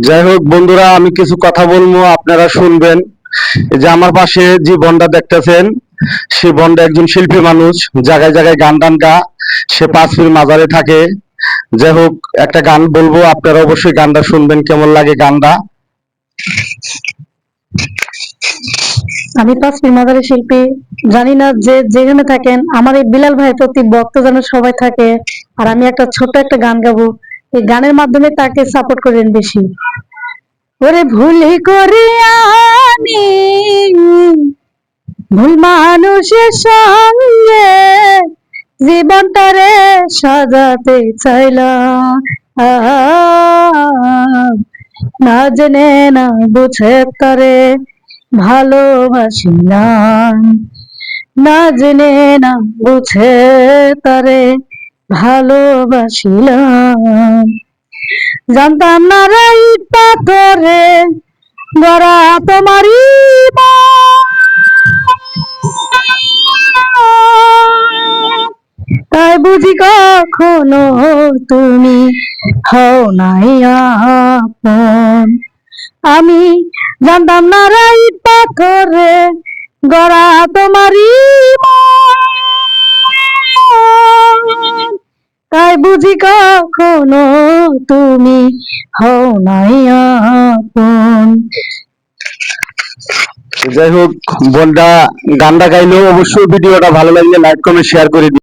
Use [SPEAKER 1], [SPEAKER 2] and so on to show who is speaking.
[SPEAKER 1] যাই হোক বন্ধুরা, আমি কিছু কথা বলবো, আপনারা শুনবেন। এই যে আমার পাশে যে বোনটা দেখতেছেন, সে বোনটা একজন শিল্পী মানুষ, জায়গায় জায়গায় গান টান গা। সে পাঁচপীর মাজারে থাকে। যাই হোক, একটা গান বলবো, আপনারা অবশ্যই গানটা শুনবেন, কেমন লাগে গানটা।
[SPEAKER 2] আমি পাঁচপীর মাজারের শিল্পী। জানি না যে যেখানে থাকেন, আমার এই বিলাল ভাইয়ের প্রতি ভক্ত যেন সবাই থাকে। আর আমি একটা ছোট্ট একটা গান গাবো, এই গানের মাধ্যমে তাকে সাপোর্ট করেন বেশি। ওরে ভুলি করি আমি ভুল মানুষের সঙ্গে জীবনটারে সাজাতে চাইলাম, না জেনে না বুঝে তারে ভালোবাসিলাম, না জেনে না বুঝে তারে ভালোবাসিলাম। জানতাম না রে ইট পাথরে গড়া তোমারই তাই বুঝি কখনো তুমি হও নাই আপন। আমি জানতাম না রে ইট পাথরে গড়া তোমারই তাই বুঝি কখনো তুমি হও নাই আপন।
[SPEAKER 1] যাই হোক, বোনটা গানটা গাইলেও অবশ্যই ভিডিওটা ভালো লাগলে লাইক কমেন্ট শেয়ার করে দিন।